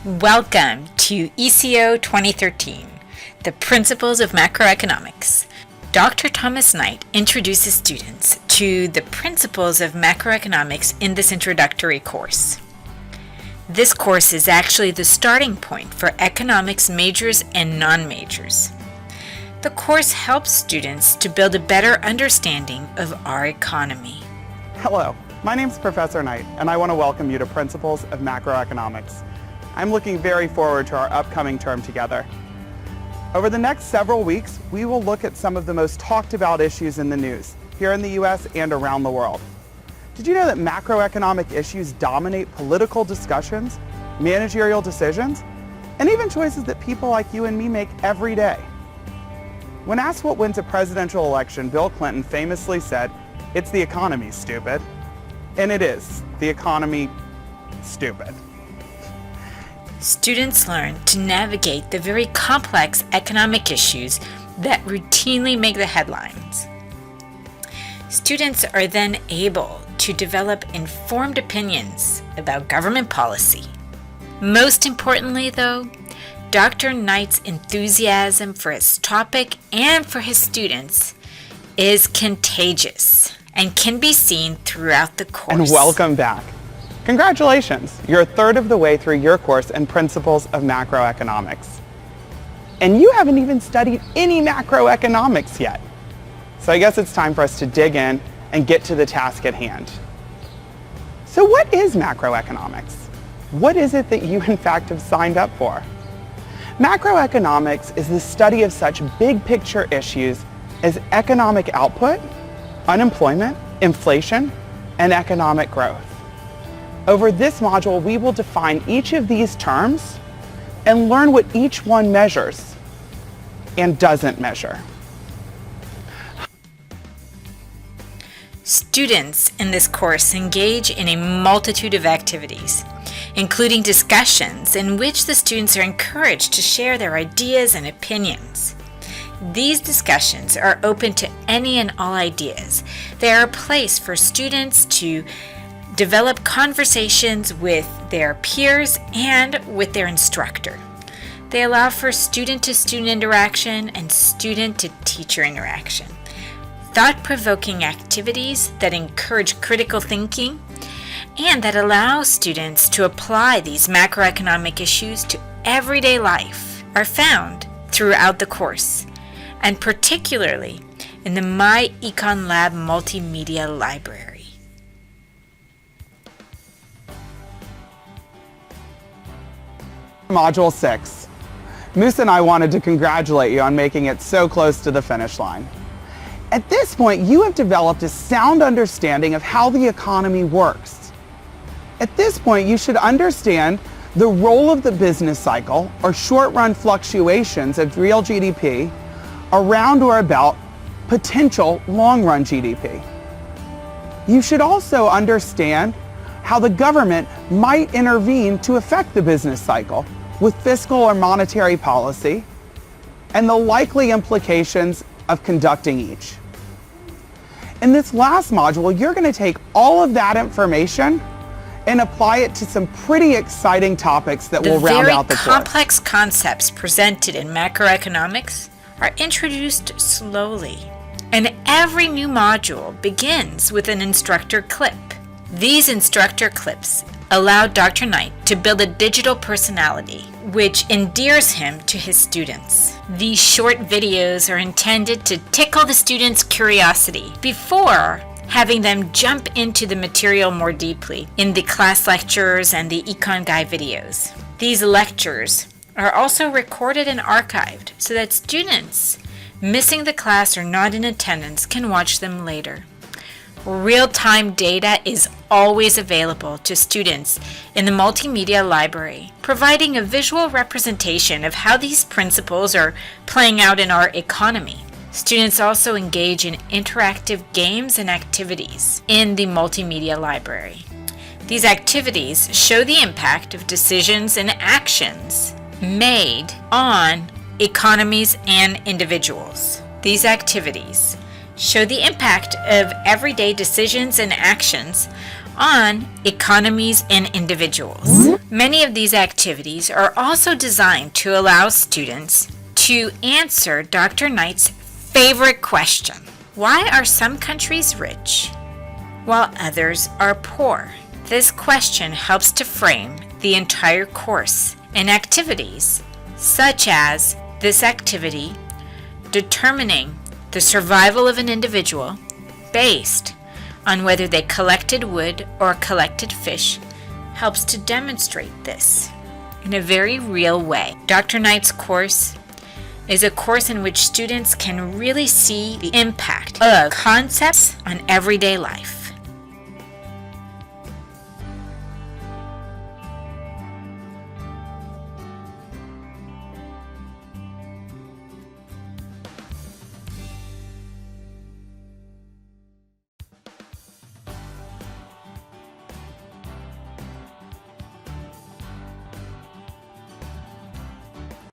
Welcome to ECO2013, the Principles of Macroeconomics. Dr. Thomas Knight introduces students to the principles of macroeconomics in this introductory course. This course is actually the starting point for economics majors and non-majors. The course helps students to build a better understanding of our economy. Hello, my name is Professor Knight, and I want to welcome you to Principles of Macroeconomics. I'm looking very forward to our upcoming term together. Over the next several weeks, we will look at some of the most talked about issues in the news, here in the US and around the world. Did you know that macroeconomic issues dominate political discussions, managerial decisions, and even choices that people like you and me make every day? When asked what wins a presidential election, Bill Clinton famously said, "It's the economy, stupid." And it is, the economy, stupid. Students learn to navigate the very complex economic issues that routinely make the headlines. Students are then able to develop informed opinions about government policy. Most importantly, though, Dr. Knight's enthusiasm for his topic and for his students is contagious and can be seen throughout the course. And welcome back. Congratulations, you're a third of the way through your course in Principles of Macroeconomics. And you haven't even studied any macroeconomics yet. So I guess it's time for us to dig in and get to the task at hand. So what is macroeconomics? What is it that you in fact have signed up for? Macroeconomics is the study of such big picture issues as economic output, unemployment, inflation, and economic growth. Over this module, we will define each of these terms and learn what each one measures and doesn't measure. Students in this course engage in a multitude of activities, including discussions in which the students are encouraged to share their ideas and opinions. These discussions are open to any and all ideas. They are a place for students to develop conversations with their peers and with their instructor. They allow for student-to-student interaction and student-to-teacher interaction. Thought-provoking activities that encourage critical thinking and that allow students to apply these macroeconomic issues to everyday life are found throughout the course, and particularly in the My Econ Lab Multimedia Library. Module 6. Moose and I wanted to congratulate you on making it so close to the finish line. At this point, you have developed a sound understanding of how the economy works. At this point, you should understand the role of the business cycle, or short-run fluctuations of real GDP, around or about potential long-run GDP. You should also understand how the government might intervene to affect the business cycle with fiscal or monetary policy, and the likely implications of conducting each. In this last module, you're going to take all of that information and apply it to some pretty exciting topics that will round out the course. The very complex concepts presented in macroeconomics are introduced slowly, and every new module begins with an instructor clip. These instructor clips allow Dr. Knight to build a digital personality, which endears him to his students. These short videos are intended to tickle the students' curiosity before having them jump into the material more deeply in the class lectures and the Econ Guy videos. These lectures are also recorded and archived so that students missing the class or not in attendance can watch them later. Real-time data is always available to students in the multimedia library, providing a visual representation of how these principles are playing out in our economy. Students also engage in interactive games and activities in the multimedia library. These activities show the impact of decisions and actions made on economies and individuals. These activities show the impact of everyday decisions and actions on economies and individuals. Many of these activities are also designed to allow students to answer Dr. Knight's favorite question. Why are some countries rich while others are poor? This question helps to frame the entire course and activities, such as this activity determining the survival of an individual based on whether they collected wood or collected fish, helps to demonstrate this in a very real way. Dr. Knight's course is a course in which students can really see the impact of concepts on everyday life.